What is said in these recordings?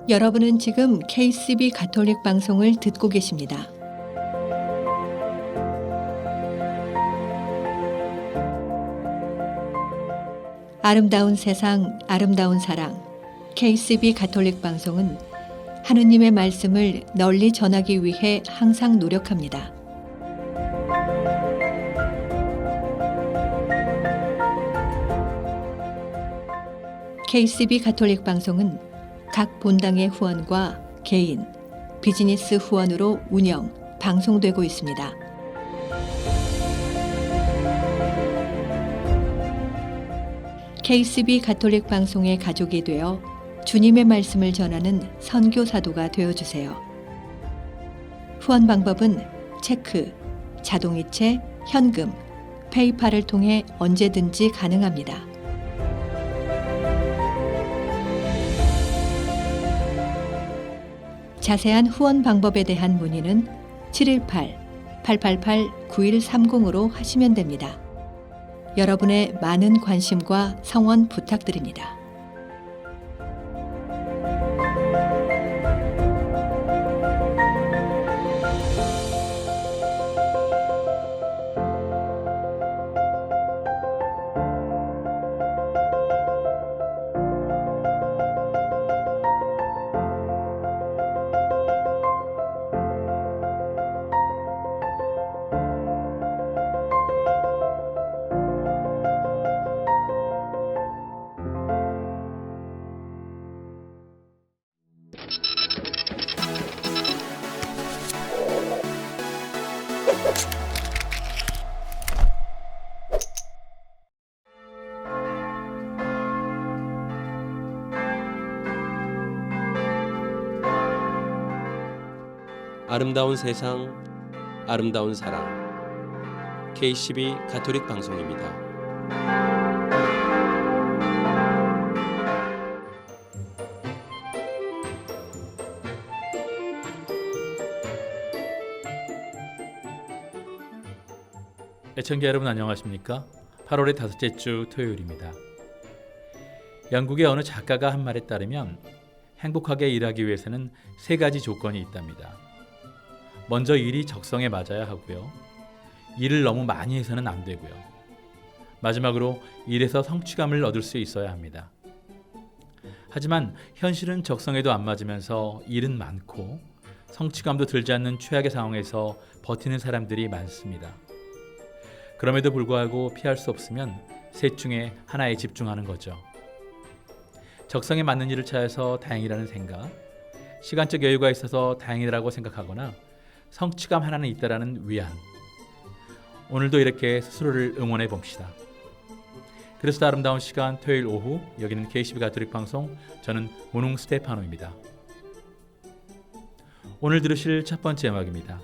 여러분은 지금 KCB 가톨릭 방송을 듣고 계십니다. 아름다운 세상, 아름다운 사랑. KCB 가톨릭 방송은 하느님의 말씀을 널리 전하기 위해 항상 노력합니다. KCB 가톨릭 방송은 각 본당의 후원과 개인, 비즈니스 후원으로 운영, 방송되고 있습니다. KCB 가톨릭 방송의 가족이 되어 주님의 말씀을 전하는 선교사도가 되어주세요. 후원 방법은 체크, 자동이체, 현금, 페이팔을 통해 언제든지 가능합니다. 자세한 후원 방법에 대한 문의는 718-888-9130으로 하시면 됩니다. 여러분의 많은 관심과 성원 부탁드립니다. 아름다운 세상, 아름다운 사랑. KCB 가톨릭 방송입니다. 애청자 여러분 안녕하십니까? 8월의 다섯째 주 토요일입니다. 영국의 어느 작가가 한 말에 따르면 행복하게 일하기 위해서는 세 가지 조건이 있답니다. 먼저 일이 적성에 맞아야 하고요. 일을 너무 많이 해서는 안 되고요. 마지막으로 일에서 성취감을 얻을 수 있어야 합니다. 하지만 현실은 적성에도 안 맞으면서 일은 많고 성취감도 들지 않는 최악의 상황에서 버티는 사람들이 많습니다. 그럼에도 불구하고 피할 수 없으면 셋 중에 하나에 집중하는 거죠. 적성에 맞는 일을 찾아서 다행이라는 생각, 시간적 여유가 있어서 다행이라고 생각하거나 성취감 하나는 있다라는 위안. 오늘도 이렇게 스스로를 응원해 봅시다. 그래서 아름다운 시간 토요일 오후, 여기는 KCB 가톨릭 방송, 저는 문웅 스테파노입니다. 오늘 들으실 첫 번째 음악입니다.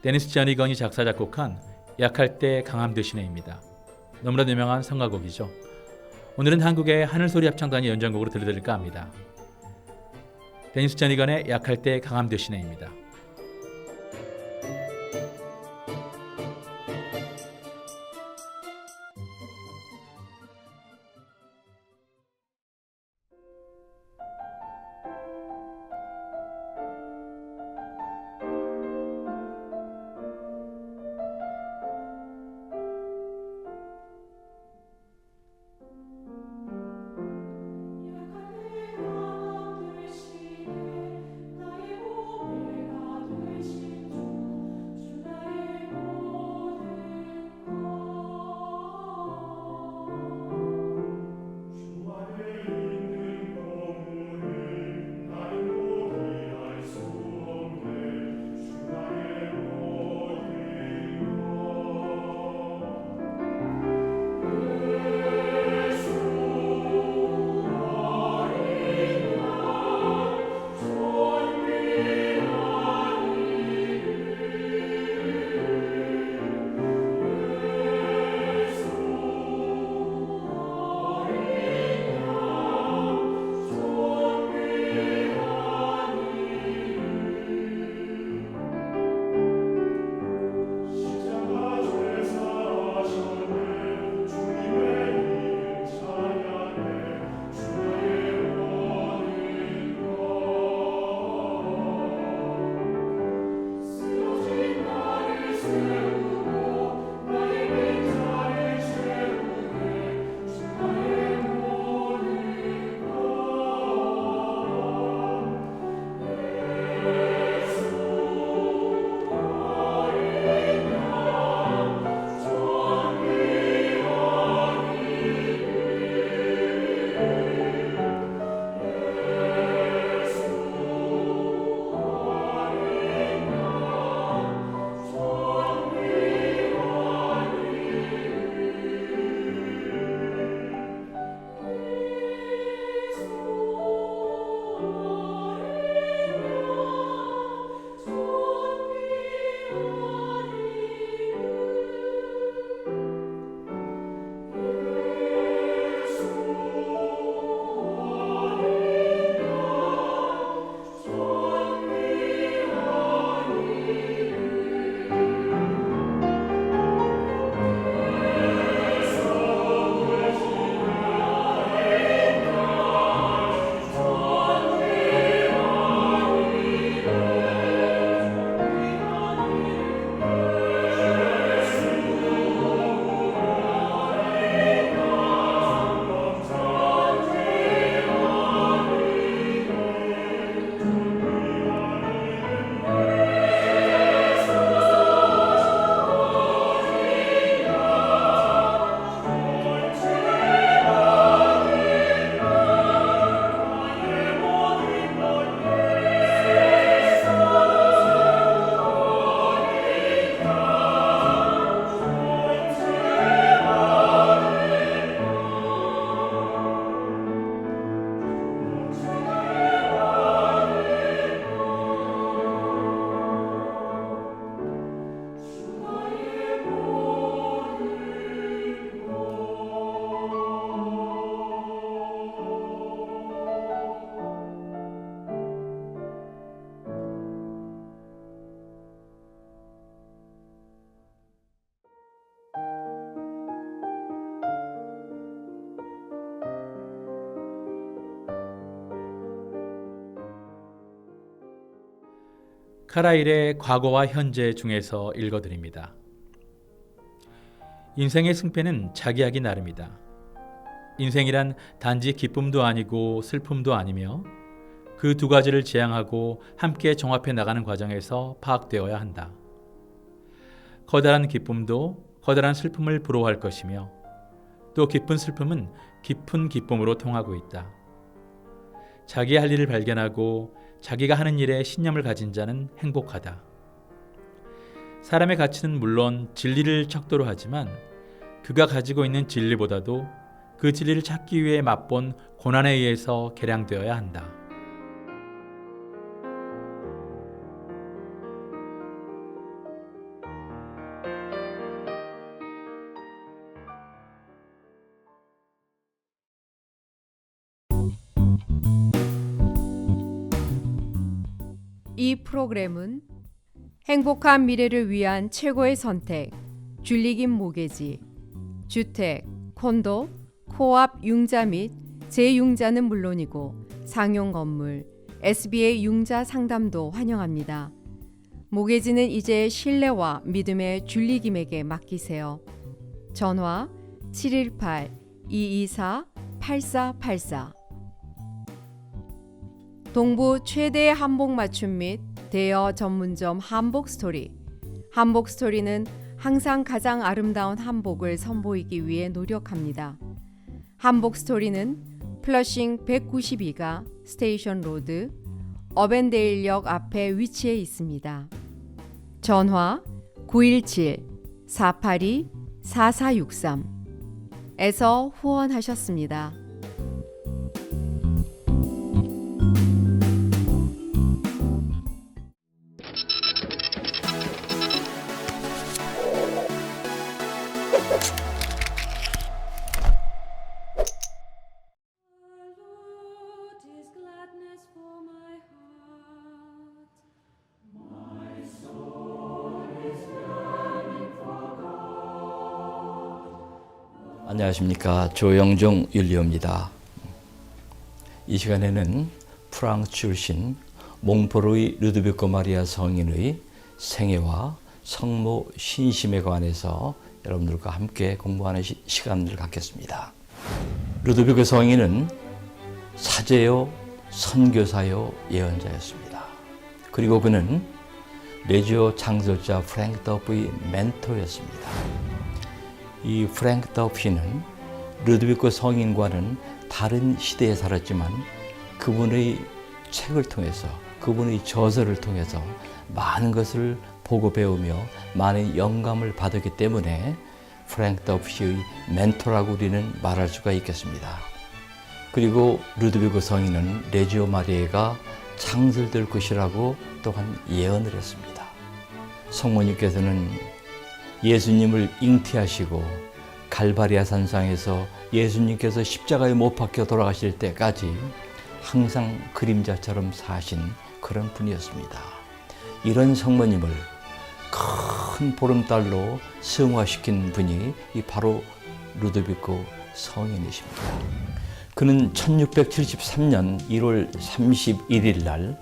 데니스 저니건이 작사 작곡한 약할 때 강함 되시네입니다. 너무나 유명한 성가곡이죠. 오늘은 한국의 하늘소리 합창단이 연주곡으로 들려드릴까 합니다. 데니스 저니건의 약할 때 강함 되시네입니다. 나의 몸을 카라일의 과거와 현재 중에서 읽어드립니다. 인생의 승패는 자기 하기 나름이다. 인생이란 단지 기쁨도 아니고 슬픔도 아니며 그 두 가지를 지향하고 함께 종합해 나가는 과정에서 파악되어야 한다. 커다란 기쁨도 커다란 슬픔을 부러워할 것이며 또 깊은 슬픔은 깊은 기쁨으로 통하고 있다. 자기 할 일을 발견하고 자기가 하는 일에 신념을 가진 자는 행복하다. 사람의 가치는 물론 진리를 척도로 하지만 그가 가지고 있는 진리보다도 그 진리를 찾기 위해 맛본 고난에 의해서 개량되어야 한다. 이 프로그램은 행복한 미래를 위한 최고의 선택, 줄리김 모계지, 주택, 콘도, 코앞 융자 및 재융자는 물론이고 상용 건물, SBA 융자 상담도 환영합니다. 모계지는 이제 신뢰와 믿음의 줄리김에게 맡기세요. 전화 718-224-8484 동부 최대 한복 맞춤 및 대여 전문점 한복스토리. 한복스토리는 항상 가장 아름다운 한복을 선보이기 위해 노력합니다. 한복스토리는 플러싱 192가 스테이션 로드, 어벤데일역 앞에 위치해 있습니다. 전화 917-482-4463에서 후원하셨습니다. 안녕하십니까. 조영종 윤리호입니다. 이 시간에는 프랑스 출신 몽포르의 루드비코 마리아 성인의 생애와 성모 신심에 관해서 여러분들과 함께 공부하는 시간을 갖겠습니다. 루드비코 성인은 사제요, 선교사요, 예언자였습니다. 그리고 그는 레지오 창설자 프랭크 더프의 멘토였습니다. 이 프랭크 더피는 루드비코 성인과는 다른 시대에 살았지만 그분의 책을 통해서, 그분의 저서를 통해서 많은 것을 보고 배우며 많은 영감을 받았기 때문에 프랭크 더피의 멘토라고 우리는 말할 수가 있겠습니다. 그리고 루드비코 성인은 레지오 마리아가 창설될 것이라고 또한 예언을 했습니다. 성모님께서는 예수님을 잉태하시고 갈바리아 산상에서 예수님께서 십자가에 못 박혀 돌아가실 때까지 항상 그림자처럼 사신 그런 분이었습니다. 이런 성모님을 큰 보름달로 승화시킨 분이 바로 루드비코 성인이십니다. 그는 1673년 1월 31일 날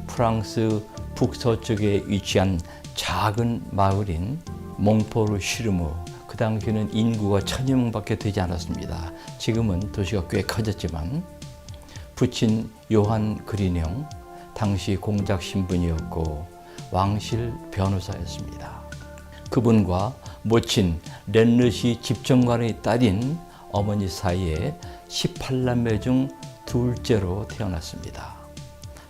프랑스 북서쪽에 위치한 작은 마을인 몽포르 슈르무, 그 당시에는 인구가 1000여 명밖에 되지 않았습니다. 지금은 도시가 꽤 커졌지만 부친 요한 그리뇽, 당시 공작 신분이었고 왕실 변호사였습니다. 그분과 모친 렌르시 집정관의 딸인 어머니 사이에 18남매 중 둘째로 태어났습니다.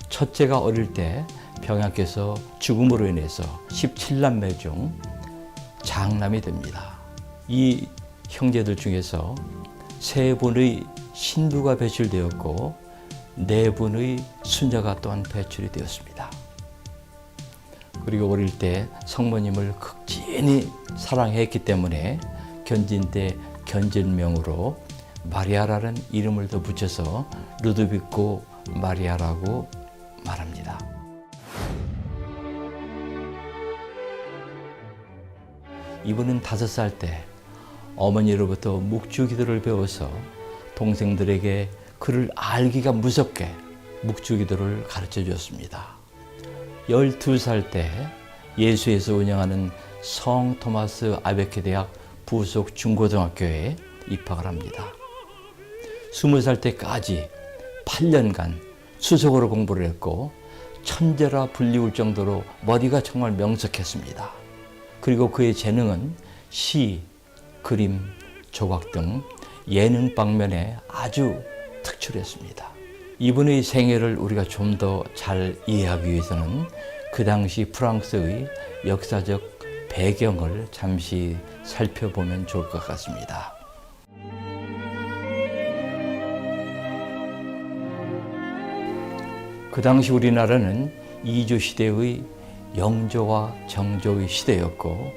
첫째가 어릴 때 병약해서 죽음으로 인해서 17남매 중 장남이 됩니다. 이 형제들 중에서 3분의 신부가 배출되었고 4분의 수녀가 또한 배출이 되었습니다. 그리고 어릴 때 성모님을 극진히 사랑했기 때문에 견진 때 견진명으로 마리아라는 이름을 더 붙여서 루드비코 마리아라고 말합니다. 이분은 5살 때 어머니로부터 묵주기도를 배워서 동생들에게 그를 알기가 무섭게 묵주기도를 가르쳐 주었습니다. 12살 때 예수에서 운영하는 성 토마스 아베케 대학 부속 중고등학교에 입학을 합니다. 20살 때까지 8년간 수석으로 공부를 했고 천재라 불리울 정도로 머리가 정말 명석했습니다. 그리고 그의 재능은 시, 그림, 조각 등 예능 방면에 아주 특출했습니다. 이분의 생애를 우리가 좀 더 잘 이해하기 위해서는 그 당시 프랑스의 역사적 배경을 잠시 살펴보면 좋을 것 같습니다. 그 당시 우리나라는 이조 시대의 영조와 정조의 시대였고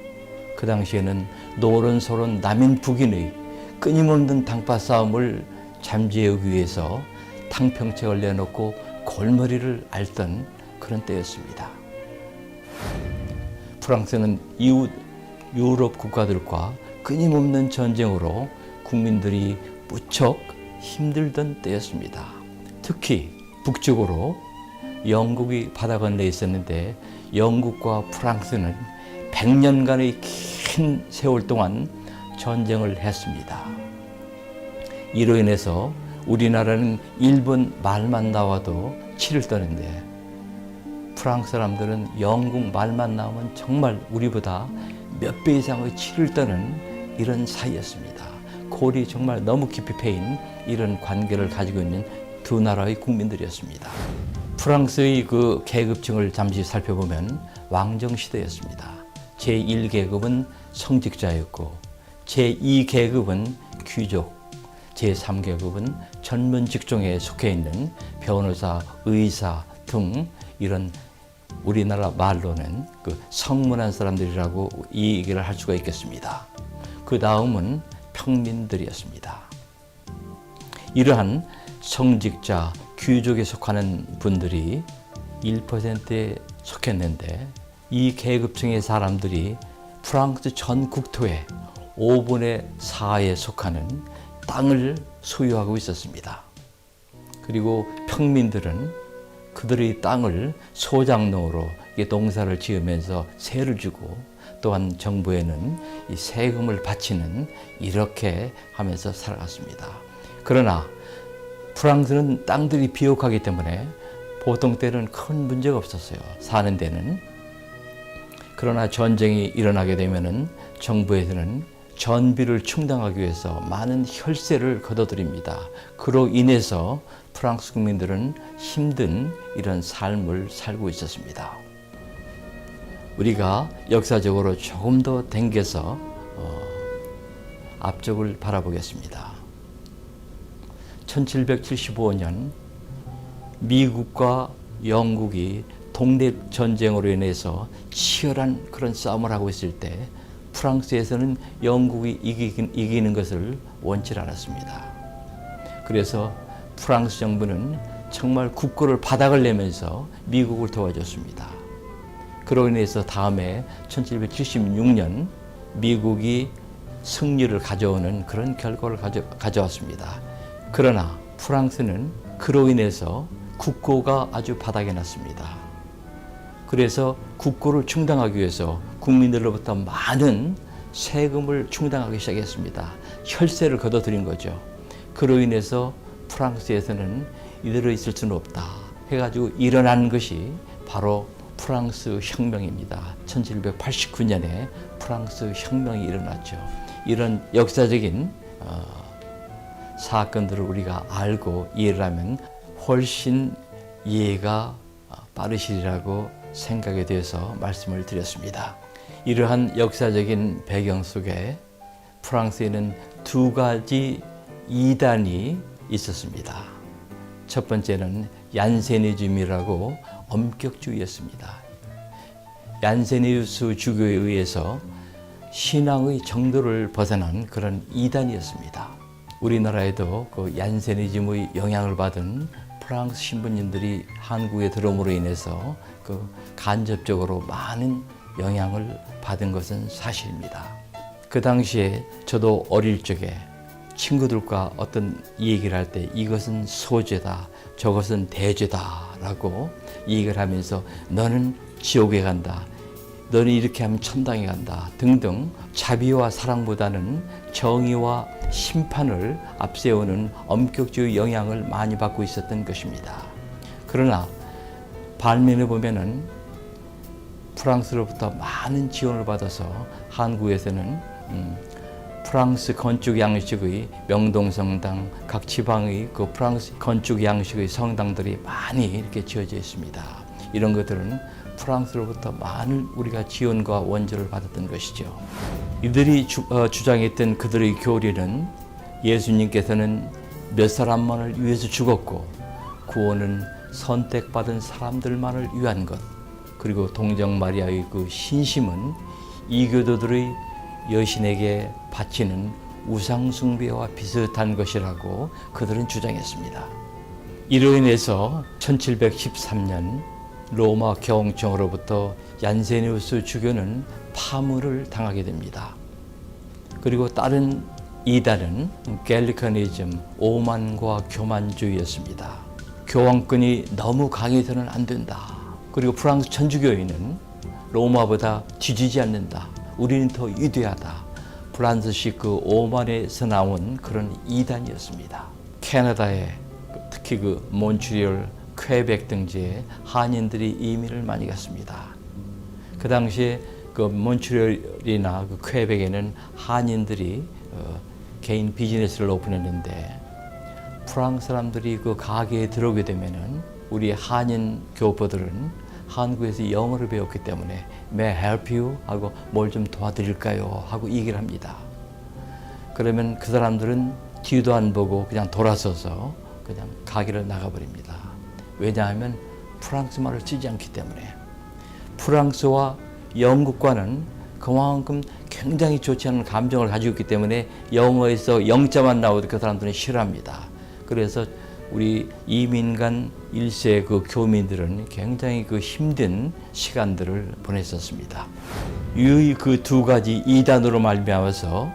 그 당시에는 노론소론 남인 북인의 끊임없는 당파 싸움을 잠재우기 위해서 탕평책을 내놓고 골머리를 앓던 그런 때였습니다. 프랑스는 이웃 유럽 국가들과 끊임없는 전쟁으로 국민들이 무척 힘들던 때였습니다. 특히 북쪽으로 영국이 바다 건너에 있었는데 영국과 프랑스는 100년간의 긴 세월 동안 전쟁을 했습니다. 이로 인해서 우리나라는 일본 말만 나와도 치를 떠는데 프랑스 사람들은 영국 말만 나오면 정말 우리보다 몇 배 이상의 치를 떠는 이런 사이였습니다. 골이 정말 너무 깊이 패인 이런 관계를 가지고 있는 두 나라의 국민들이었습니다. 프랑스의 그 계급층을 잠시 살펴보면 왕정시대였습니다. 제1계급은 성직자였고 제2계급은 귀족, 제3계급은 전문 직종에 속해 있는 변호사, 의사 등 이런 우리나라 말로는 그 성문한 사람들이라고 이 얘기를 할 수가 있겠습니다. 그 다음은 평민들이었습니다. 이러한 성직자, 귀족에 속하는 분들이 1%에 속했는데 이 계급층의 사람들이 프랑스 전 국토의 5분의 4에 속하는 땅을 소유하고 있었습니다. 그리고 평민들은 그들의 땅을 소장농으로 농사를 지으면서 세를 주고 또한 정부에는 이 세금을 바치는 이렇게 하면서 살아갔습니다. 그러나 프랑스는 땅들이 비옥하기 때문에 보통 때는 큰 문제가 없었어요. 사는 데는. 그러나 전쟁이 일어나게 되면은 정부에서는 전비를 충당하기 위해서 많은 혈세를 걷어들입니다. 그로 인해서 프랑스 국민들은 힘든 이런 삶을 살고 있었습니다. 우리가 역사적으로 조금 더 당겨서 앞쪽을 바라보겠습니다. 1775년 미국과 영국이 독립 전쟁으로 인해서 치열한 그런 싸움을 하고 있을 때 프랑스에서는 영국이 이기는 것을 원치 않았습니다. 그래서 프랑스 정부는 정말 국고를 바닥을 내면서 미국을 도와줬습니다. 그로 인해서 다음에 1776년 미국이 승리를 가져오는 그런 결과를 가져왔습니다. 그러나 프랑스는 그로 인해서 국고가 아주 바닥에 났습니다. 그래서 국고를 충당하기 위해서 국민들로부터 많은 세금을 충당하기 시작했습니다. 혈세를 걷어들인 거죠. 그로 인해서 프랑스에서는 이대로 있을 수는 없다 해가지고 일어난 것이 바로 프랑스 혁명입니다. 1789년에 프랑스 혁명이 일어났죠. 이런 역사적인 사건들을 우리가 알고 이해를 하면 훨씬 이해가 빠르시리라고 생각에 대해서 말씀을 드렸습니다. 이러한 역사적인 배경 속에 프랑스에는 두 가지 이단이 있었습니다. 첫 번째는 얀세니즘이라고 엄격주의였습니다. 얀세니우스 주교에 의해서 신앙의 정도를 벗어난 그런 이단이었습니다. 우리나라에도 그 얀세니즘의 영향을 받은 프랑스 신부님들이 한국에 들어옴으로 인해서 그 간접적으로 많은 영향을 받은 것은 사실입니다. 그 당시에 저도 어릴 적에 친구들과 어떤 얘기를 할 때 이것은 소죄다, 저것은 대죄다 라고 얘기를 하면서 너는 지옥에 간다. 너는 이렇게 하면 천당에 간다. 등등 자비와 사랑보다는 정의와 심판을 앞세우는 엄격주의 영향을 많이 받고 있었던 것입니다. 그러나 반면에 보면은 프랑스로부터 많은 지원을 받아서 한국에서는 프랑스 건축 양식의 명동성당, 각 지방의 그 프랑스 건축 양식의 성당들이 많이 이렇게 지어져 있습니다. 이런 것들은 프랑스로부터 많은 우리가 지원과 원조를 받았던 것이죠. 이들이 주장했던 그들의 교리는 예수님께서는 몇 사람만을 위해서 죽었고 구원은 선택받은 사람들만을 위한 것, 그리고 동정 마리아의 그 신심은 이교도들의 여신에게 바치는 우상 숭배와 비슷한 것이라고 그들은 주장했습니다. 이로 인해서 1713년 로마 교황청으로부터 얀세니우스 주교는 파문을 당하게 됩니다. 그리고 다른 이단은 갤리카니즘, 오만과 교만주의였습니다. 교황권이 너무 강해서는 안 된다. 그리고 프랑스 천주교인은 로마보다 뒤지지 않는다. 우리는 더 위대하다. 프랑스식 그 오만에서 나온 그런 이단이었습니다. 캐나다에 특히 그 몬트리올, 퀘벡 등지에 한인들이 이민을 많이 갔습니다. 그 당시에 그 몬트리올이나 그 퀘벡에는 한인들이 개인 비즈니스를 오픈했는데 프랑스 사람들이 그 가게에 들어오게 되면은 우리 한인 교포들은 한국에서 영어를 배웠기 때문에 May I help you? 하고 뭘 좀 도와드릴까요? 하고 얘기를 합니다. 그러면 그 사람들은 뒤도 안 보고 그냥 돌아서서 그냥 가게를 나가버립니다. 왜냐하면 프랑스말을 쓰지 않기 때문에. 프랑스와 영국과는 그만큼 굉장히 좋지 않은 감정을 가지고 있기 때문에 영어에서 영자만 나오도 그 사람들은 싫어합니다. 그래서 우리 이민간 1세 그 교민들은 굉장히 그 힘든 시간들을 보냈었습니다. 유의 그 두 가지 이단으로 말미암아서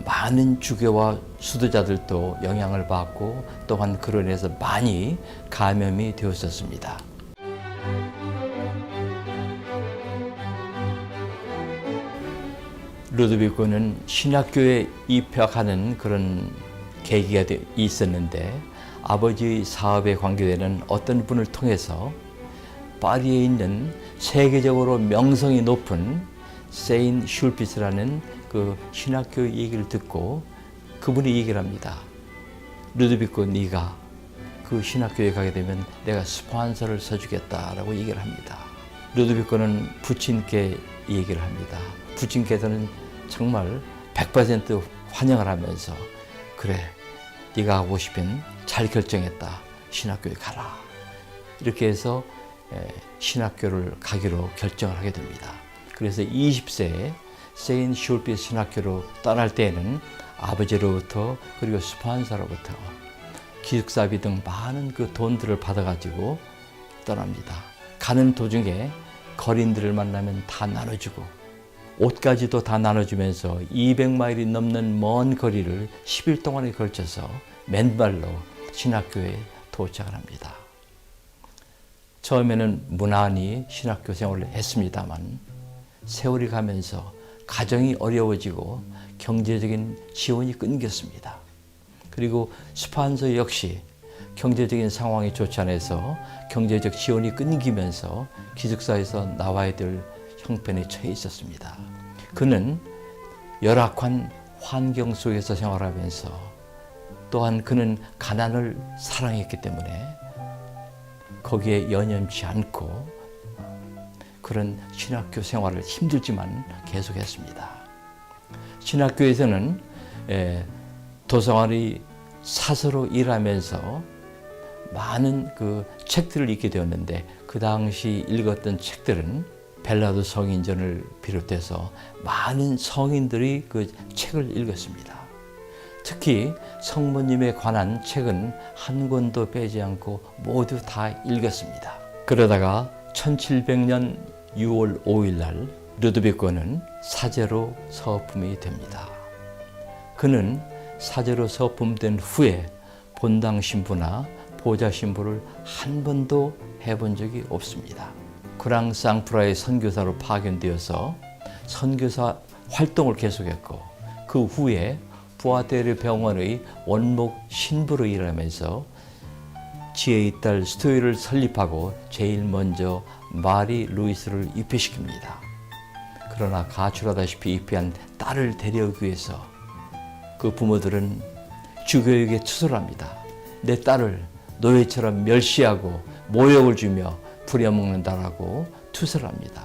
많은 주교와 수도자들도 영향을 받고 또한 그로 인해서 많이 감염이 되었었습니다. 루드비코는 신학교에 입학하는 그런 계기가 있었는데 아버지의 사업에 관계되는 어떤 분을 통해서 파리에 있는 세계적으로 명성이 높은 세인 슐피스라는 그 신학교 얘기를 듣고 그분이 얘기를 합니다. 루드비코, 네가 그 신학교에 가게 되면 내가 스폰서를 써주겠다라고 얘기를 합니다. 루드비코는 부친께 얘기를 합니다. 부친께서는 정말 100% 환영을 하면서 그래, 네가 하고 싶은 잘 결정했다. 신학교에 가라. 이렇게 해서 신학교를 가기로 결정을 하게 됩니다. 그래서 20세에 세인 슐피스 신학교로 떠날 때에는 아버지로부터 그리고 스폰서로부터 기숙사비 등 많은 그 돈들을 받아가지고 떠납니다. 가는 도중에 거린들을 만나면 다 나눠주고 옷까지도 다 나눠주면서 200마일이 넘는 먼 거리를 10일 동안에 걸쳐서 맨발로 신학교에 도착을 합니다. 처음에는 무난히 신학교 생활을 했습니다만 세월이 가면서 가정이 어려워지고 경제적인 지원이 끊겼습니다. 그리고 스폰서 역시 경제적인 상황이 좋지 않아서 경제적 지원이 끊기면서 기숙사에서 나와야 될 형편에 처해 있었습니다. 그는 열악한 환경 속에서 생활하면서 또한 그는 가난을 사랑했기 때문에 거기에 연연치 않고 그런 신학교 생활을 힘들지만 계속했습니다. 신학교에서는 도서관의 사서로 일하면서 많은 그 책들을 읽게 되었는데 그 당시 읽었던 책들은 벨라도 성인전을 비롯해서 많은 성인들이 그 책을 읽었습니다. 특히 성모님에 관한 책은 한 권도 빼지 않고 모두 다 읽었습니다. 그러다가 1700년 6월 5일 날 루드비코는 사제로 서품이 됩니다. 그는 사제로 서품된 후에 본당 신부나 보좌 신부를 한 번도 해본 적이 없습니다. 그랑상프라의 선교사로 파견되어서 선교사 활동을 계속했고 그 후에 부아테르 병원의 원목 신부로 일하면서 지혜의 딸 스토이를 설립하고 제일 먼저 마리 루이스를 입회시킵니다. 그러나 가출하다시피 입회한 딸을 데려오기 위해서 그 부모들은 주교에게 투서를 합니다. 내 딸을 노예처럼 멸시하고 모욕을 주며 부려먹는다라고 투서를 합니다.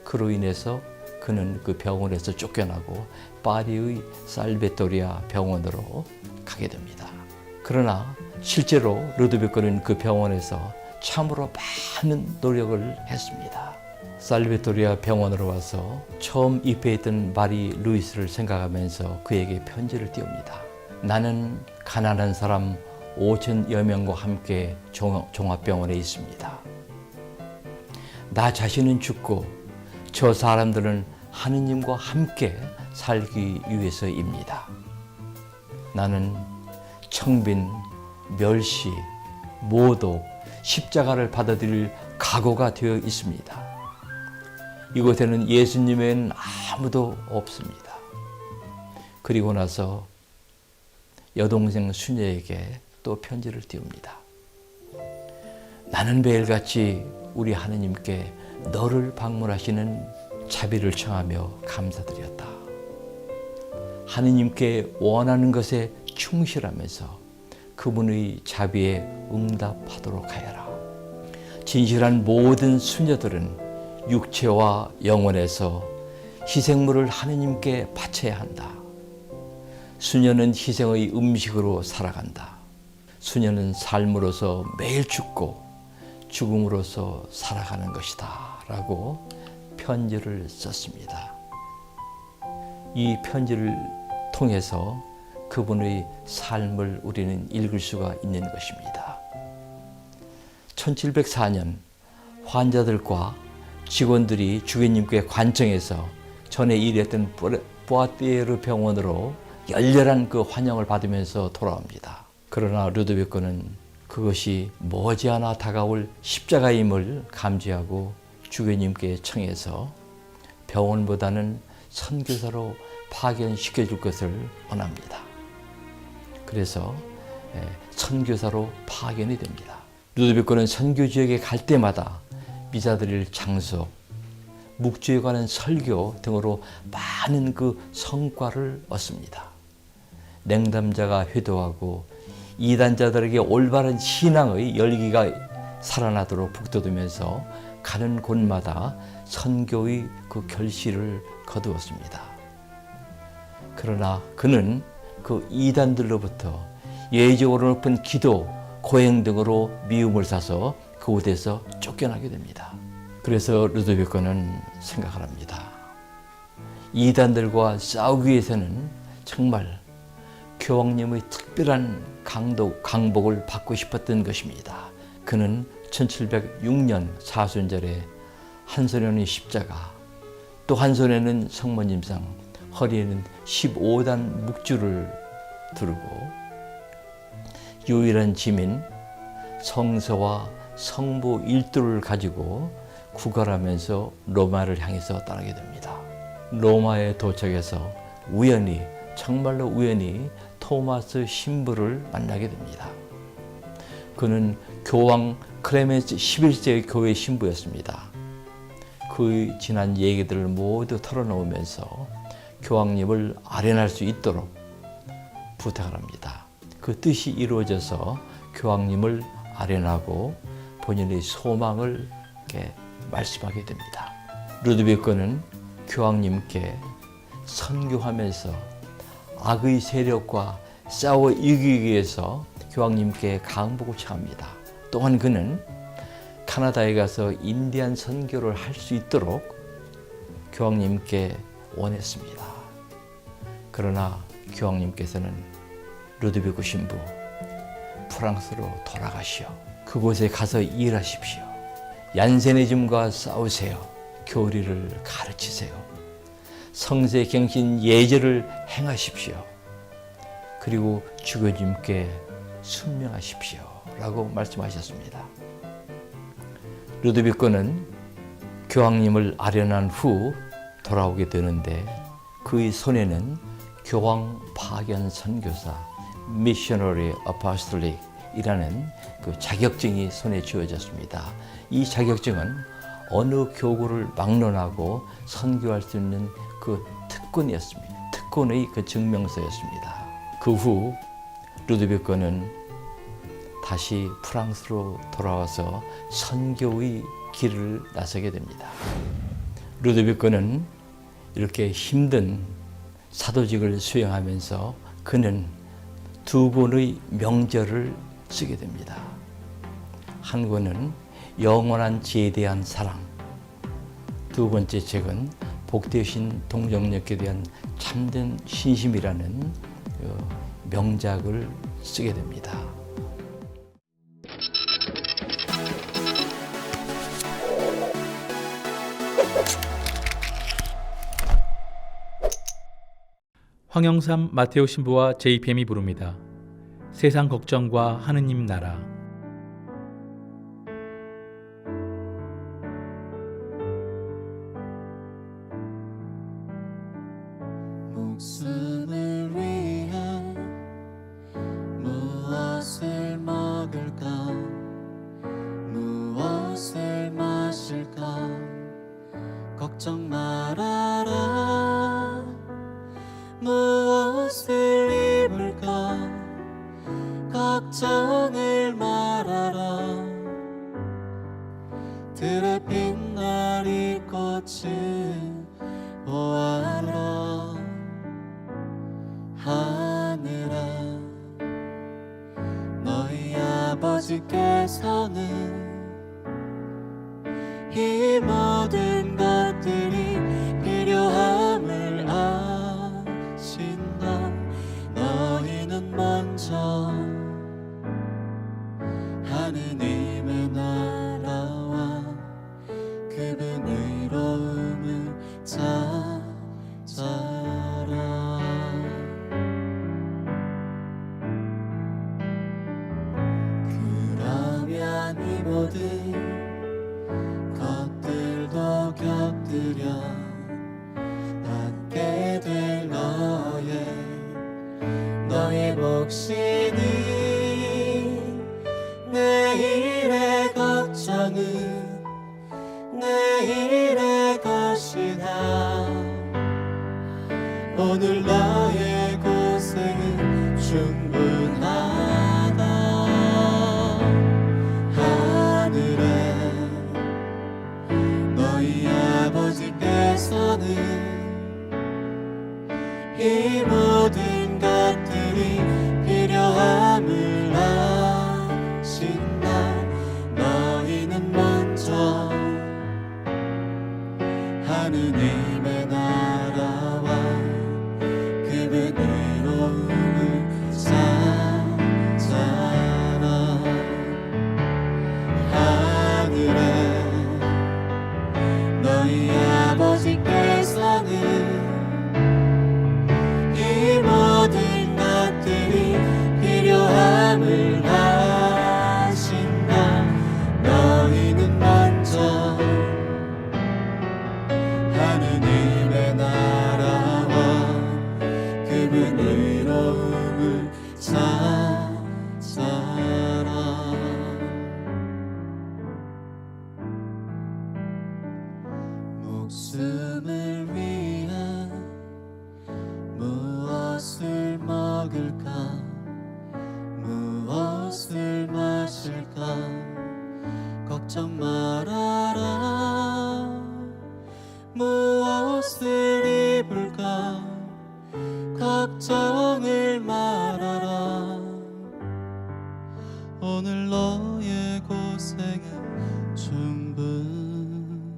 그로 인해서 그는 그 병원에서 쫓겨나고 파리의 살베토리아 병원으로 가게 됩니다. 그러나 실제로 루도비코는 그 병원에서 참으로 많은 노력을 했습니다. 살베토리아 병원으로 와서 처음 입회했던 마리 루이스를 생각하면서 그에게 편지를 띄웁니다. 나는 가난한 사람 5,000여 명과 함께 종합병원에 있습니다. 나 자신은 죽고 저 사람들은 하느님과 함께 살기 위해서입니다. 나는 청빈, 멸시, 모독, 십자가를 받아들일 각오가 되어 있습니다. 이곳에는 예수님 외에는 아무도 없습니다. 그리고 나서 여동생 수녀에게 또 편지를 띄웁니다. 나는 매일같이 우리 하느님께 너를 방문하시는 자비를 청하며 감사드렸다. 하느님께 원하는 것에 충실하면서 그분의 자비에 응답하도록 하여라. 진실한 모든 수녀들은 육체와 영혼에서 희생물을 하느님께 바쳐야 한다. 수녀는 희생의 음식으로 살아간다. 수녀는 삶으로서 매일 죽고 죽음으로써 살아가는 것이다 라고 편지를 썼습니다. 이 편지를 통해서 그분의 삶을 우리는 읽을 수가 있는 것입니다. 1704년 환자들과 직원들이 주교님께 관청해서 전에 일했던 부아테르 병원으로 열렬한 그 환영을 받으면서 돌아옵니다. 그러나 루도비코는 그것이 머지않아 다가올 십자가임을 감지하고 주교님께 청해서 병원보다는 선교사로 파견시켜줄 것을 원합니다. 그래서 선교사로 파견이 됩니다. 루도비코는 선교 지역에 갈 때마다 미사드릴 장소, 묵주에 관한 설교 등으로 많은 그 성과를 얻습니다. 냉담자가 회도하고 이단자들에게 올바른 신앙의 열기가 살아나도록 북돋우면서 가는 곳마다 선교의 그 결실을 거두었습니다. 그러나 그는 그 이단들로부터 예의적으로 높은 기도, 고행 등으로 미움을 사서 그곳에서 쫓겨나게 됩니다. 그래서 루도비코는 생각을 합니다. 이단들과 싸우기 위해서는 정말 교황님의 특별한 강복을 받고 싶었던 것입니다. 그는 1706년 사순절에 한 손에는 십자가, 또 한 손에는 성모님상, 허리에는 15단 묵주를 두르고 유일한 짐인 성서와 성부 일도를 가지고 구걸하면서 로마를 향해서 떠나게 됩니다. 로마에 도착해서 우연히, 정말로 우연히 토마스 신부를 만나게 됩니다. 그는 교황 클레멘스 11세의 교회 신부였습니다. 그 지난 얘기들을 모두 털어놓으면서 교황님을 아련할 수 있도록 부탁을 합니다. 그 뜻이 이루어져서 교황님을 아련하고 본인의 소망을 이렇게 말씀하게 됩니다. 루도비코는 교황님께 선교하면서 악의 세력과 싸워 이기기 위해서 교황님께 강복을 청합니다. 또한 그는 카나다에 가서 인디안 선교를 할 수 있도록 교황님께 원했습니다. 그러나 교황님께서는 루도비코 신부, 프랑스로 돌아가시오. 그곳에 가서 일하십시오. 얀세니즘과 싸우세요. 교리를 가르치세요. 성세 경신 예절을 행하십시오. 그리고 주교님께 순명하십시오 라고 말씀하셨습니다. 루도비코는 교황님을 아련한 후 돌아오게 되는데 그의 손에는 교황 파견 선교사 Missionary Apostolic이라는 그 자격증이 손에 쥐어졌습니다. 이 자격증은 어느 교구를 막론하고 선교할 수 있는 그 특권이었습니다. 특권의 그 증명서였습니다. 그 후 루드비코는 다시 프랑스로 돌아와서 선교의 길을 나서게 됩니다. 루드비코는 이렇게 힘든 사도직을 수행하면서 그는 두 권의 명절을 쓰게 됩니다. 한 권은 영원한 지에 대한 사랑, 두 번째 책은 복되신 동정녀께 대한 참된 신심이라는 명작을 쓰게 됩니다. 황영삼 마테오 신부와 JPM이 부릅니다. 세상 걱정과 하느님 나라. 목숨을 위해 무엇을 먹을까 무엇을 마실까 걱정 말아라 무엇을 입을까 걱정을 말아라 들의 빛나리 꽃을 보아라 하늘아 너희 아버지께서는 이 모든 것들이 필요함을 아신다 너희는 먼저 하느님의 나라와 그분 의로움을 찾아라 그러면 이 모든 것들도 곁들여 받게 될 너의 몫이니 내일의 걱정은 내일의 것이다 오늘 너의 고생은 충분하다 하늘에 너희 아버지께서는 이 모든 것들이 필요함을 아신다 너희는 먼저 하느님의 나라와 그분 의로움을 찾아라 하늘에 너희 아버지께서는 이 모든 것들이 필요함을 아신다 너희는 먼저 하느님의 나라와 그분 의로움을 찾아라 목숨을 위해 무엇을 먹을까 무엇을 마실까 걱정 말아라 무엇을 입을까 걱정을 말아라 오늘 너의 고생은 충분하다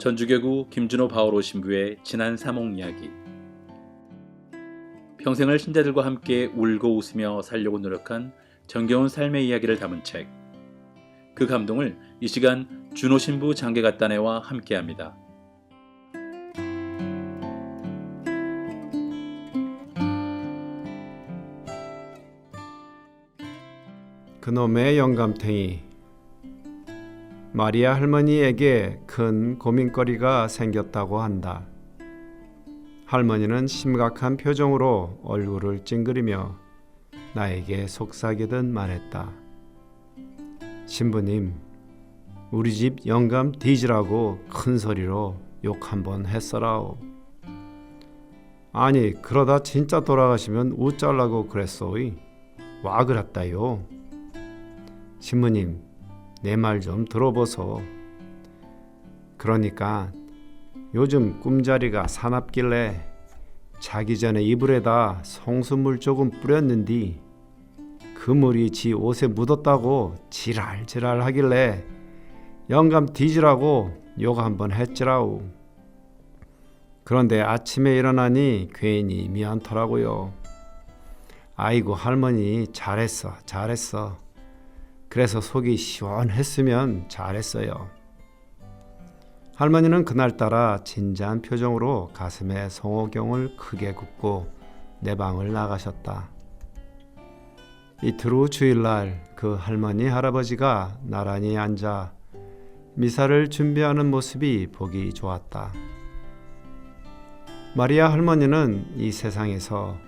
전주교구 김준호 바오로 신부의 지난 사목 이야기. 평생을 신자들과 함께 울고 웃으며 살려고 노력한 정겨운 삶의 이야기를 담은 책. 그 감동을 이 시간 준호 신부 장계갓단회와 함께합니다. 그놈의 영감탱이. 마리아 할머니에게 큰 고민거리가 생겼다고 한다. 할머니는 심각한 표정으로 얼굴을 찡그리며 나에게 속삭이듯 말했다. 신부님, 우리 집 영감 뒤지라고 큰 소리로 욕 한번 했어라오. 아니, 그러다 진짜 돌아가시면 우짤라고 그랬소이. 와 그랬다요. 신부님, 내 말 좀 들어보소. 그러니까 요즘 꿈자리가 사납길래 자기 전에 이불에다 송수물 조금 뿌렸는디 그 물이 지 옷에 묻었다고 지랄지랄 하길래 영감 뒤지라고 욕 한번 했지라우. 그런데 아침에 일어나니 괜히 미안더라고요. 아이고 할머니 잘했어. 그래서 속이 시원했으면 잘했어요. 할머니는 그날따라 진지한 표정으로 가슴에 송호경을 크게 긋고 내 방을 나가셨다. 이틀 후 주일날 그 할머니 할아버지가 나란히 앉아 미사를 준비하는 모습이 보기 좋았다. 마리아 할머니는 이 세상에서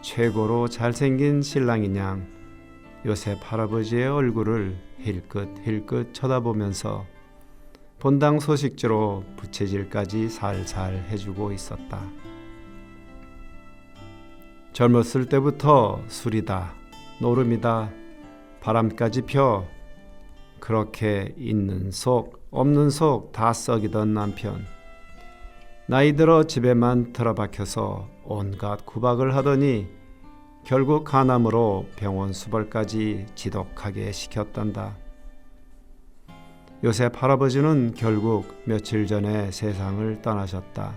최고로 잘생긴 신랑인 양 요셉 할아버지의 얼굴을 힐끗힐끗 쳐다보면서 본당 소식지로 부채질까지 살살 해주고 있었다. 젊었을 때부터 술이다, 노름이다, 바람까지 펴 그렇게 있는 속 없는 속 다 썩이던 남편. 나이 들어 집에만 틀어박혀서 온갖 구박을 하더니 결국 간암으로 병원 수발까지 지독하게 시켰단다. 요셉 할아버지는 결국 며칠 전에 세상을 떠나셨다.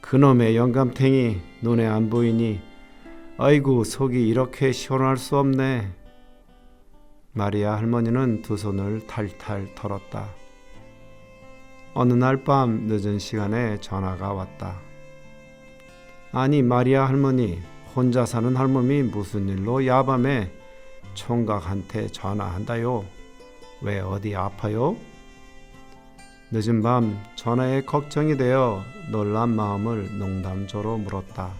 그놈의 영감탱이 눈에 안 보이니 아이고 속이 이렇게 시원할 수 없네. 마리아 할머니는 두 손을 탈탈 털었다. 어느 날 밤 늦은 시간에 전화가 왔다. 아니 마리아 할머니, 혼자 사는 할멈이 무슨 일로 야밤에 총각한테 전화한다요? 왜 어디 아파요? 늦은 밤 전화에 걱정이 되어 놀란 마음을 농담조로 물었다.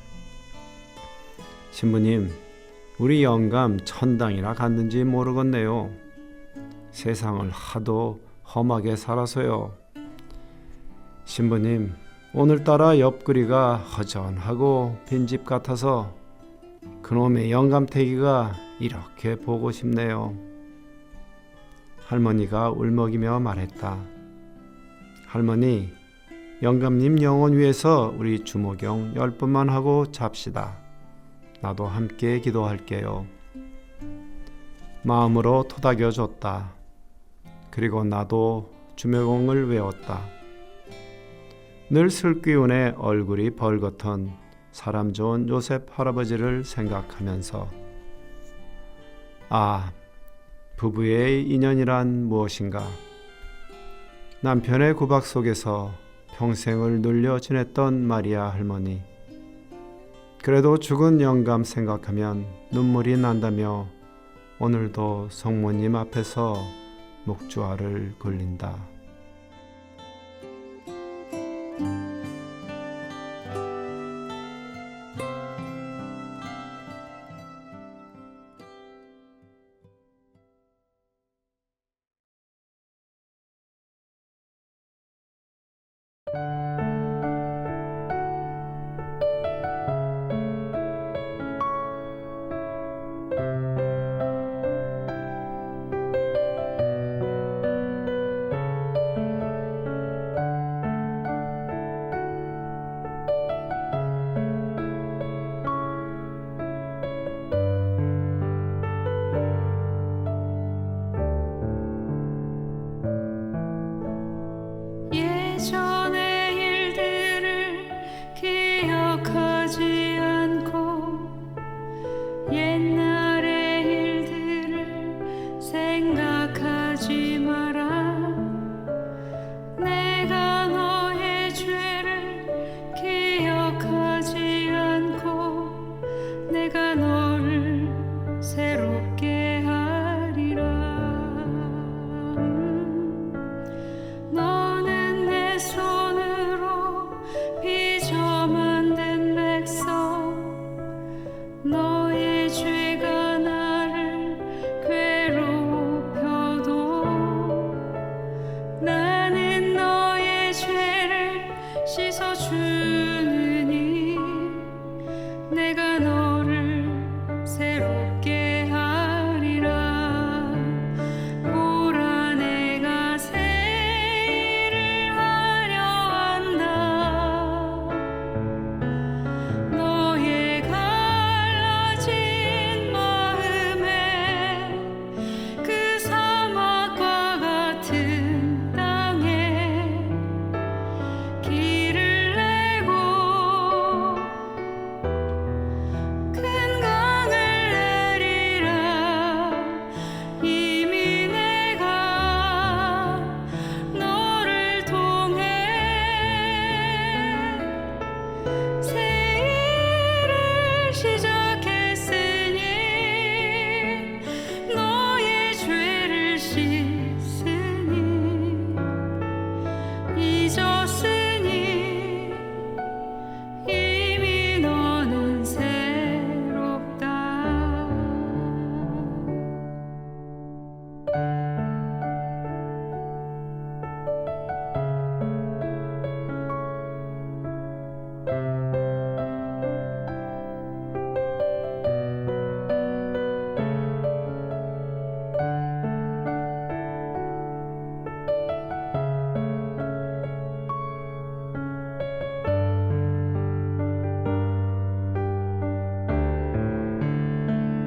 신부님, 우리 영감 천당이나 갔는지 모르겠네요. 세상을 하도 험하게 살아서요. 신부님, 오늘따라 옆구리가 허전하고 빈집 같아서 그놈의 영감태기가 이렇게 보고 싶네요. 할머니가 울먹이며 말했다. 할머니, 영감님 영혼 위해서 우리 주모경 10분만 하고 잡시다. 나도 함께 기도할게요. 마음으로 토닥여줬다. 그리고 나도 주모경을 외웠다. 늘 슬기운에 얼굴이 벌겋던 사람 좋은 요셉 할아버지를 생각하면서 아, 부부의 인연이란 무엇인가? 남편의 구박 속에서 평생을 눌려 지냈던 마리아 할머니. 그래도 죽은 영감 생각하면 눈물이 난다며 오늘도 성모님 앞에서 목주알을 굴린다. 예전의 일들을 기억하지 않고 옛날의 일들을 생각하지 마라. 내가 너의 죄를 기억하지 않고 내가 너를 새롭게 하리라. 너는 내 손으로 빚어 만든 백성, 너의 죄가 나를 괴롭혀도 나는 너의 죄를 씻어주느니 내가 너를 새롭게 하리라. 보라 내가 새 일을 하려 한다. 너의 갈라진 마음에 그 사막과 같은 땅에 길을 내고 큰 강을 내리라. 이미 내가 너를 통해 새 일을 시작했으니 너의 죄를 씻으니 잊었으니 이미 너는 새롭다.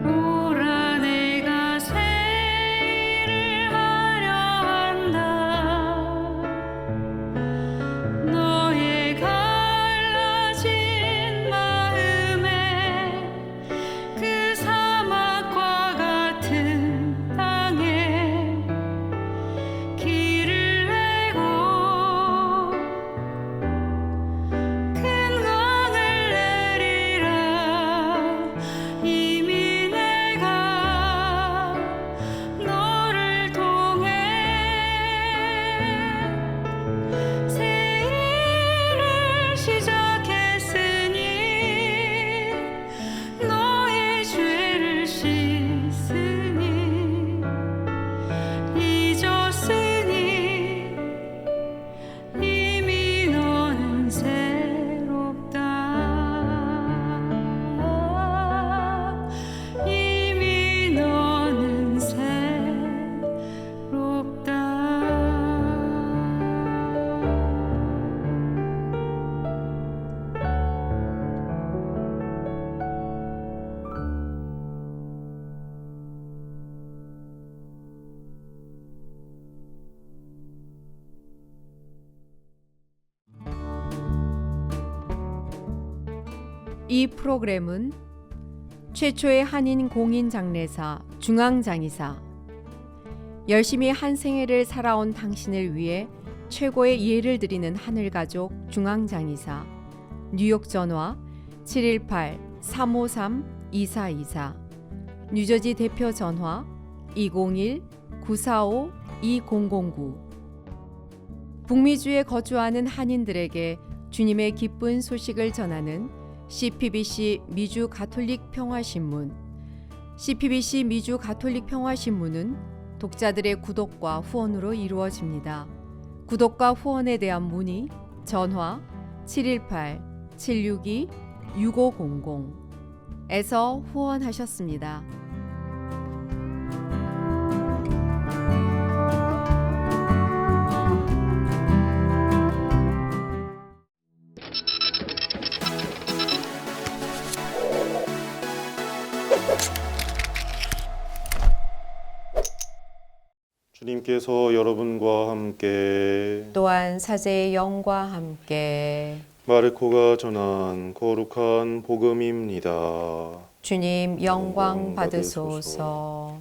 보라 내가 새 일을 하려 한다. 너의 갈라진 마음에 그 사막과 같은 땅에 길을 내고 큰 강을 내리라. 이미 내가 너를 통해 새 일을 시작했으니 너의 죄를 씻으니 잊었으니 이미 너는 새롭다. 이미 너는 새롭다. 이 프로그램은 최초의 한인 공인 장례사 중앙장의사, 열심히 한 생애를 살아온 당신을 위해 최고의 예를 드리는 하늘가족 중앙장의사, 뉴욕 전화 718-353-2424, 뉴저지 대표 전화 201-945-2009. 북미주에 거주하는 한인들에게 주님의 기쁜 소식을 전하는 CPBC 미주 가톨릭 평화신문. CPBC 미주 가톨릭 평화신문은 독자들의 구독과 후원으로 이루어집니다. 구독과 후원에 대한 문의 전화 718-762-6500에서 후원하셨습니다. 하나님께서 여러분과 함께 또한 사제의 영과 함께 마르코가 전한 거룩한 복음입니다. 주님 영광 받으소서.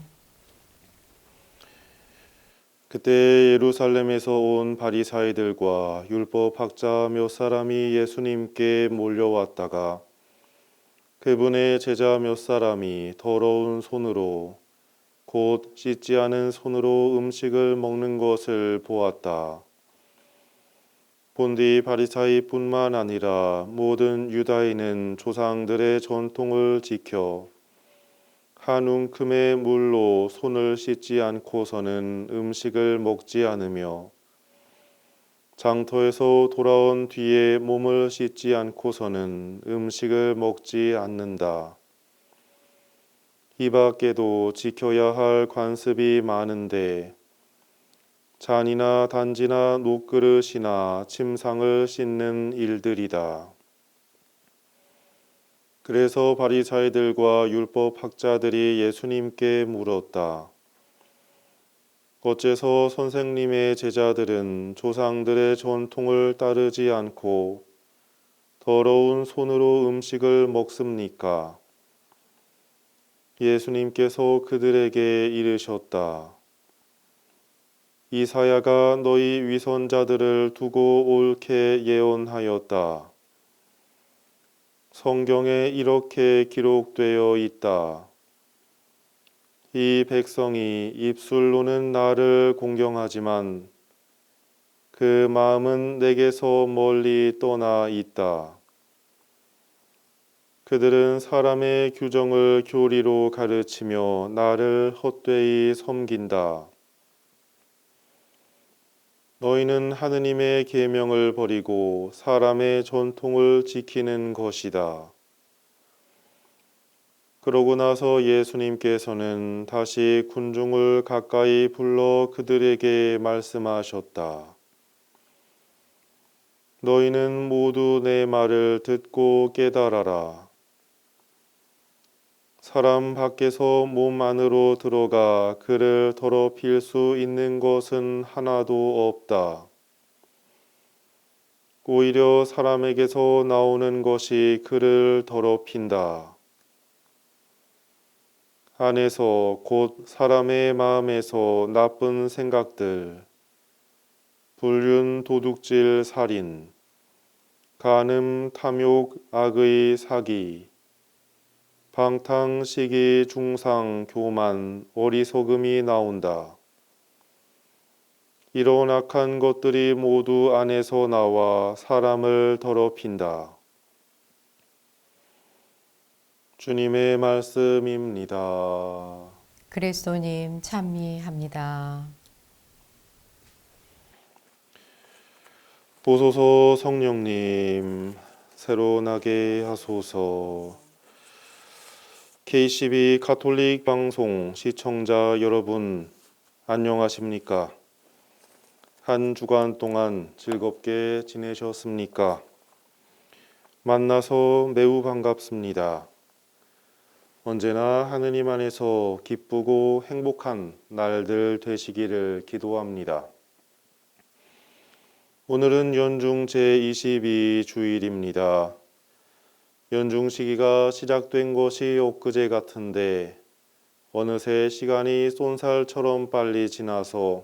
그때 예루살렘에서 온 바리사이들과 율법 학자 몇 사람이 예수님께 몰려왔다가 그분의 제자 몇 사람이 더러운 손으로 곧 씻지 않은 손으로 음식을 먹는 것을 보았다. 본디 바리사이뿐만 아니라 모든 유다인은 조상들의 전통을 지켜 한 움큼의 물로 손을 씻지 않고서는 음식을 먹지 않으며 장터에서 돌아온 뒤에 몸을 씻지 않고서는 음식을 먹지 않는다. 이 밖에도 지켜야 할 관습이 많은데 잔이나 단지나 녹그릇이나 침상을 씻는 일들이다. 그래서 바리사이들과 율법 학자들이 예수님께 물었다. 어째서 선생님의 제자들은 조상들의 전통을 따르지 않고 더러운 손으로 음식을 먹습니까? 예수님께서 그들에게 이르셨다. 이사야가 너희 위선자들을 두고 옳게 예언하였다. 성경에 이렇게 기록되어 있다. 이 백성이 입술로는 나를 공경하지만 그 마음은 내게서 멀리 떠나 있다. 그들은 사람의 규정을 교리로 가르치며 나를 헛되이 섬긴다. 너희는 하느님의 계명을 버리고 사람의 전통을 지키는 것이다. 그러고 나서 예수님께서는 다시 군중을 가까이 불러 그들에게 말씀하셨다. 너희는 모두 내 말을 듣고 깨달아라. 사람 밖에서 몸 안으로 들어가 그를 더럽힐 수 있는 것은 하나도 없다. 오히려 사람에게서 나오는 것이 그를 더럽힌다. 안에서 곧 사람의 마음에서 나쁜 생각들, 불륜, 도둑질, 살인, 간음, 탐욕, 악의, 사기, 방탕, 시기, 중상, 교만, 어리석음이 나온다. 이런 악한 것들이 모두 안에서 나와 사람을 더럽힌다. 주님의 말씀입니다. 그리스도님 찬미합니다. 보소서 성령님 새로 나게 하소서. KCB 가톨릭 방송 시청자 여러분 안녕하십니까? 한 주간 동안 즐겁게 지내셨습니까? 만나서 매우 반갑습니다. 언제나 하느님 안에서 기쁘고 행복한 날들 되시기를 기도합니다. 오늘은 연중 제22주일입니다. 연중 시기가 시작된 것이 엊그제 같은데 어느새 시간이 쏜살처럼 빨리 지나서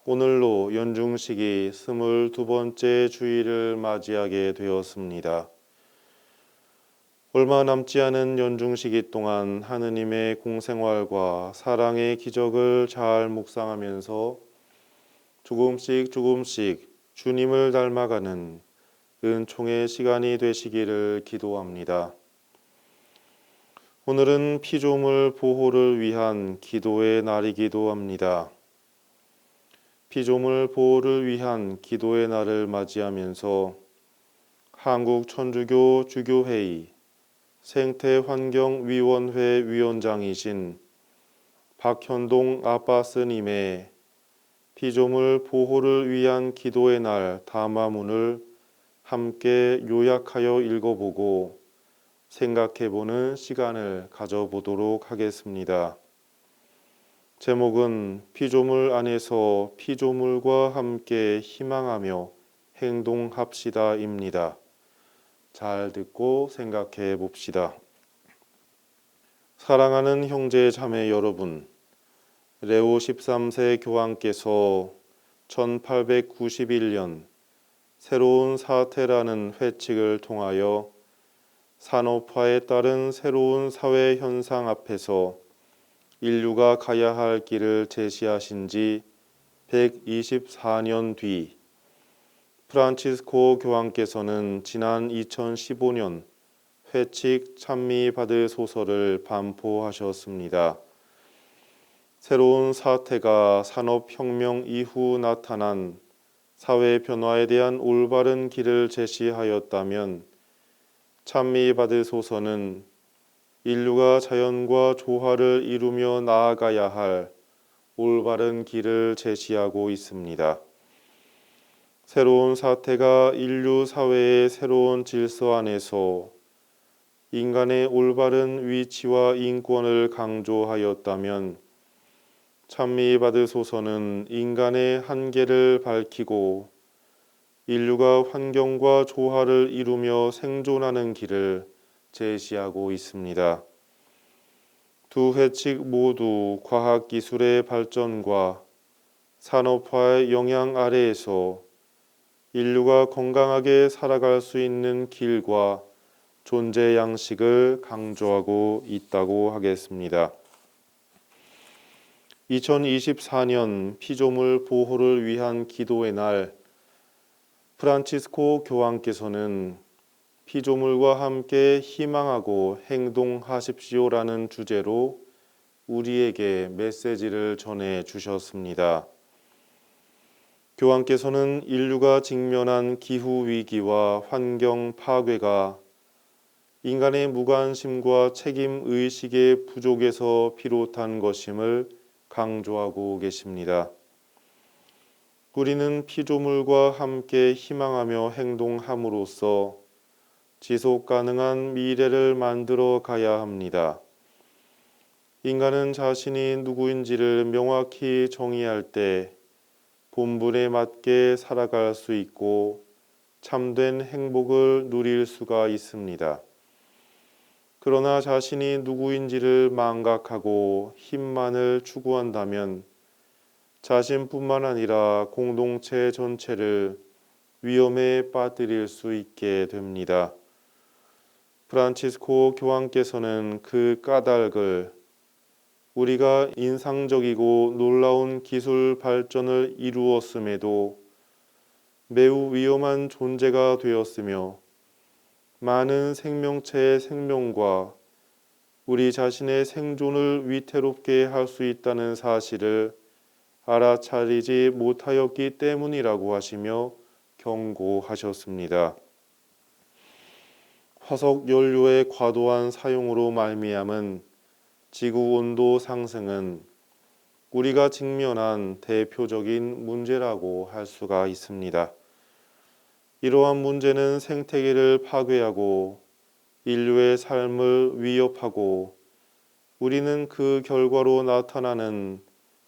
오늘로 연중 시기 22번째 주일을 맞이하게 되었습니다. 얼마 남지 않은 연중 시기 동안 하느님의 공생활과 사랑의 기적을 잘 묵상하면서 조금씩 주님을 닮아가는 은총의 시간이 되시기를 기도합니다. 오늘은 피조물 보호를 위한 기도의 날이기도 합니다. 피조물 보호를 위한 기도의 날을 맞이하면서 한국천주교 주교회의 생태환경위원회 위원장이신 박현동 아빠스님의 피조물 보호를 위한 기도의 날 담화문을 함께 요약하여 읽어보고 생각해보는 시간을 가져보도록 하겠습니다. 제목은 피조물 안에서 피조물과 함께 희망하며 행동합시다입니다. 잘 듣고 생각해 봅시다. 사랑하는 형제 자매 여러분, 레오 13세 교황께서 1891년 새로운 사태라는 회칙을 통하여 산업화에 따른 새로운 사회 현상 앞에서 인류가 가야 할 길을 제시하신 지 124년 뒤 프란치스코 교황께서는 지난 2015년 회칙 찬미받으소서를 반포하셨습니다. 새로운 사태가 산업혁명 이후 나타난 사회 변화에 대한 올바른 길을 제시하였다면 찬미받으소서는 인류가 자연과 조화를 이루며 나아가야 할 올바른 길을 제시하고 있습니다. 새로운 사태가 인류 사회의 새로운 질서 안에서 인간의 올바른 위치와 인권을 강조하였다면 찬미받으소서는 인간의 한계를 밝히고 인류가 환경과 조화를 이루며 생존하는 길을 제시하고 있습니다. 두 회칙 모두 과학기술의 발전과 산업화의 영향 아래에서 인류가 건강하게 살아갈 수 있는 길과 존재 양식을 강조하고 있다고 하겠습니다. 2024년 피조물 보호를 위한 기도의 날, 프란치스코 교황께서는 피조물과 함께 희망하고 행동하십시오라는 주제로 우리에게 메시지를 전해 주셨습니다. 교황께서는 인류가 직면한 기후 위기와 환경 파괴가 인간의 무관심과 책임 의식의 부족에서 비롯한 것임을 강조하고 계십니다. 우리는 피조물과 함께 희망하며 행동함으로써 지속 가능한 미래를 만들어 가야 합니다. 인간은 자신이 누구인지를 명확히 정의할 때 본분에 맞게 살아갈 수 있고 참된 행복을 누릴 수가 있습니다. 그러나 자신이 누구인지를 망각하고 힘만을 추구한다면 자신뿐만 아니라 공동체 전체를 위험에 빠뜨릴 수 있게 됩니다. 프란치스코 교황께서는 그 까닭을 우리가 인상적이고 놀라운 기술 발전을 이루었음에도 매우 위험한 존재가 되었으며 많은 생명체의 생명과 우리 자신의 생존을 위태롭게 할 수 있다는 사실을 알아차리지 못하였기 때문이라고 하시며 경고하셨습니다. 화석 연료의 과도한 사용으로 말미암은 지구 온도 상승은 우리가 직면한 대표적인 문제라고 할 수가 있습니다. 이러한 문제는 생태계를 파괴하고 인류의 삶을 위협하고 우리는 그 결과로 나타나는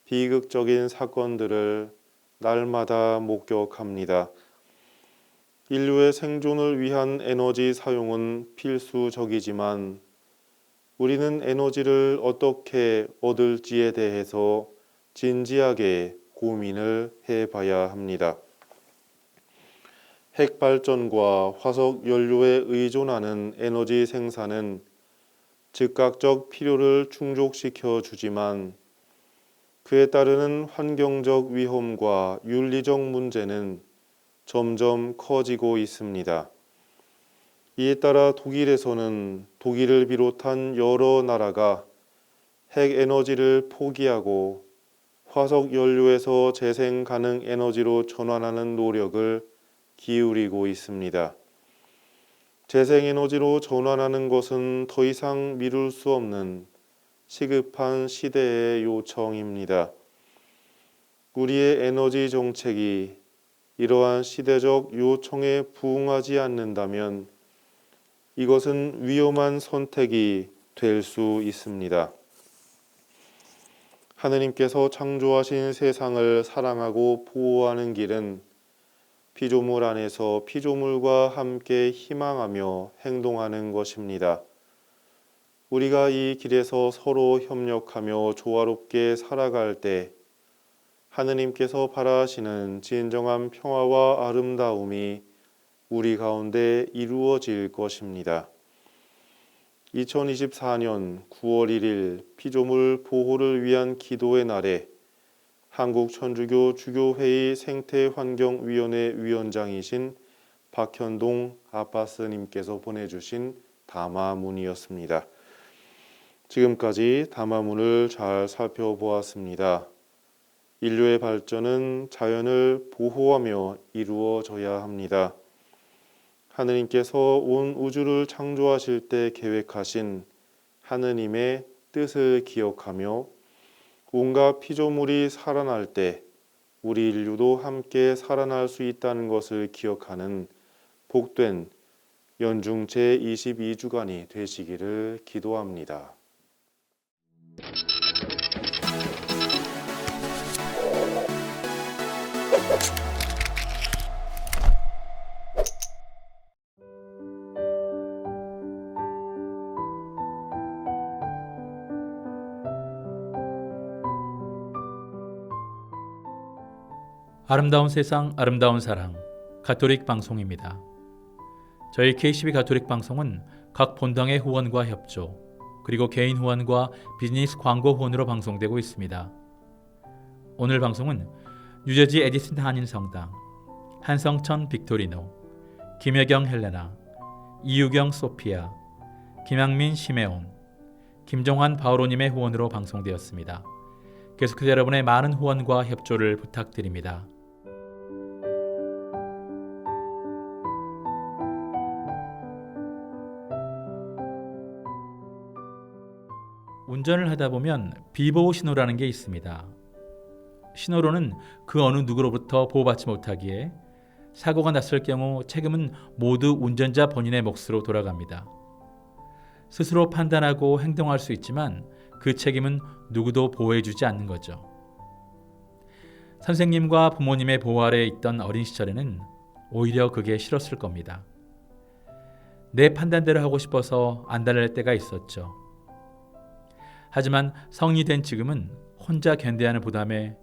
비극적인 사건들을 날마다 목격합니다. 인류의 생존을 위한 에너지 사용은 필수적이지만 우리는 에너지를 어떻게 얻을지에 대해서 진지하게 고민을 해봐야 합니다. 핵발전과 화석 연료에 의존하는 에너지 생산은 즉각적 필요를 충족시켜 주지만 그에 따르는 환경적 위험과 윤리적 문제는 점점 커지고 있습니다. 이에 따라 독일에서는 독일을 비롯한 여러 나라가 핵 에너지를 포기하고 화석 연료에서 재생 가능 에너지로 전환하는 노력을 기울이고 있습니다. 재생에너지로 전환하는 것은 더 이상 미룰 수 없는 시급한 시대의 요청입니다. 우리의 에너지 정책이 이러한 시대적 요청에 부응하지 않는다면 이것은 위험한 선택이 될 수 있습니다. 하느님께서 창조하신 세상을 사랑하고 보호하는 길은 피조물 안에서 피조물과 함께 희망하며 행동하는 것입니다. 우리가 이 길에서 서로 협력하며 조화롭게 살아갈 때 하느님께서 바라시는 진정한 평화와 아름다움이 우리 가운데 이루어질 것입니다. 2024년 9월 1일 피조물 보호를 위한 기도의 날에 한국천주교 주교회의 생태환경위원회 위원장이신 박현동 아빠스님께서 보내주신 담화문이었습니다. 지금까지 담화문을 잘 살펴보았습니다. 인류의 발전은 자연을 보호하며 이루어져야 합니다. 하느님께서 온 우주를 창조하실 때 계획하신 하느님의 뜻을 기억하며 온갖 피조물이 살아날 때 우리 인류도 함께 살아날 수 있다는 것을 기억하는 복된 연중 제22주간이 되시기를 기도합니다. 아름다운 세상, 아름다운 사랑, 가톨릭 방송입니다. 저희 KCB 가톨릭 방송은 각 본당의 후원과 협조, 그리고 개인 후원과 비즈니스 광고 후원으로 방송되고 있습니다. 오늘 방송은 뉴저지 에디슨 한인성당, 한성천 빅토리노, 김혜경 헬레나, 이유경 소피아, 김양민 시메온, 김종환 바오로님의 후원으로 방송되었습니다. 계속해서 여러분의 많은 후원과 협조를 부탁드립니다. 운전을 하다 보면 비보호 신호라는 게 있습니다. 신호로는 그 어느 누구로부터 보호받지 못하기에 사고가 났을 경우 책임은 모두 운전자 본인의 몫으로 돌아갑니다. 스스로 판단하고 행동할 수 있지만 그 책임은 누구도 보호해주지 않는 거죠. 선생님과 부모님의 보호 아래에 있던 어린 시절에는 오히려 그게 싫었을 겁니다. 내 판단대로 하고 싶어서 안달날 때가 있었죠. 하지만 성인이 된 지금은 혼자 견뎌야 하는 부담에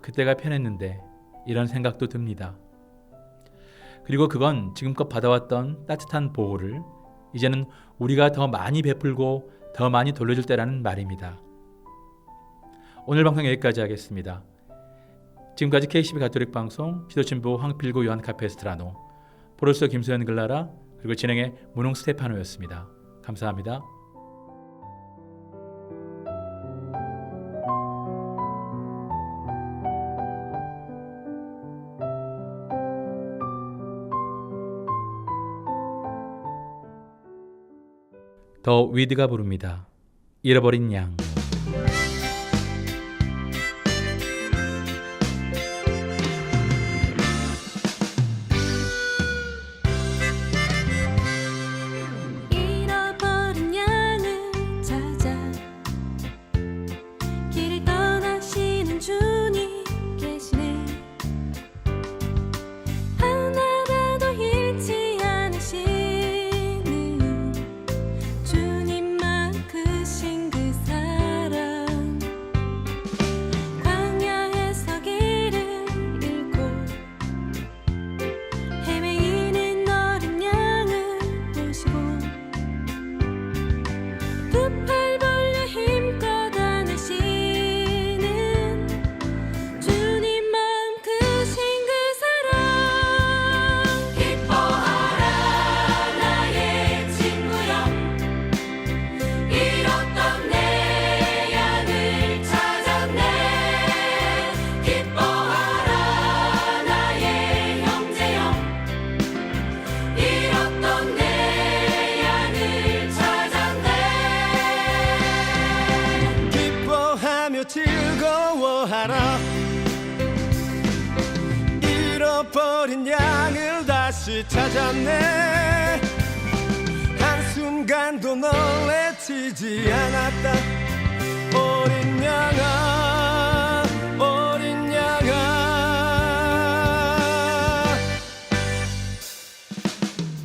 그때가 편했는데 이런 생각도 듭니다. 그리고 그건 지금껏 받아왔던 따뜻한 보호를 이제는 우리가 더 많이 베풀고 더 많이 돌려줄 때라는 말입니다. 오늘 방송 여기까지 하겠습니다. 지금까지 KCB 가톨릭 방송 시도친부 황필구 요한 카페스트라노, 프로듀서 김소연 글라라, 그리고 진행의 문홍 스테파노였습니다. 감사합니다. 더 위드가 부릅니다. 잃어버린 양. 잃어버린 양을 찾아 길을 떠나시는 주님 계시네. 하나라도 잃지 않으시는 주님만 크신 그 사랑. 광야에서 길을 잃고 헤매이는 어린 양을 보시고 두 팔 벌려 힘껏 안으시는 주님 마음 크신 그 사랑. 기뻐하라 나의 친구여, 잃었던 내 양을 찾았네. 기뻐하라 나의 형제여, 잃었던 내 양을 찾았네. 기뻐하며 즐거워하라. 잃어버린 양을 다시 찾았네. 한순간도 놀래치지 않았다. 어린 양아 어린 양아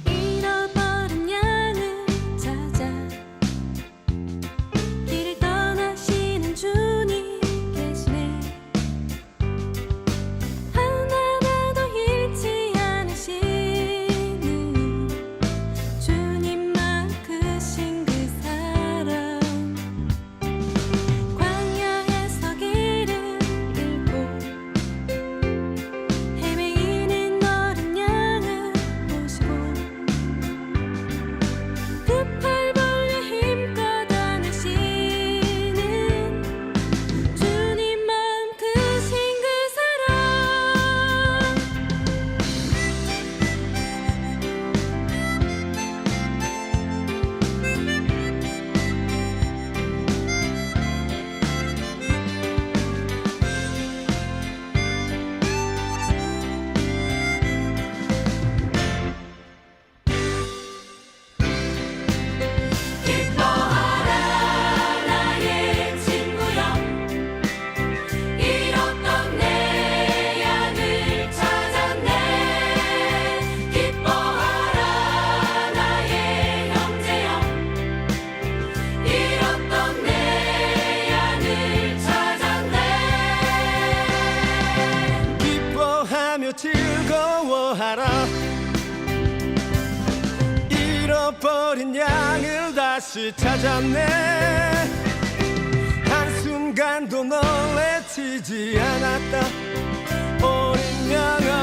잃어버린 양을 찾아 길을 떠나시는 주님 계시네 하나라도 잃지 않으시는 주님만 크신 그 사랑 광야에서 길을 잃고 헤매이는 어린 양을 보시고 두 팔 벌려 힘껏 안으시는 주님 마음 크신 그 사랑 기뻐하라 나의 친구여 잃었던 내 양을 찾았네 기뻐하라 나의 형제여 잃었던 내 양을 찾았네 기뻐하며 즐거워하라 잃어버린 양을 다시 찾았네 한순간도 놀래치지 않았다 어린 양아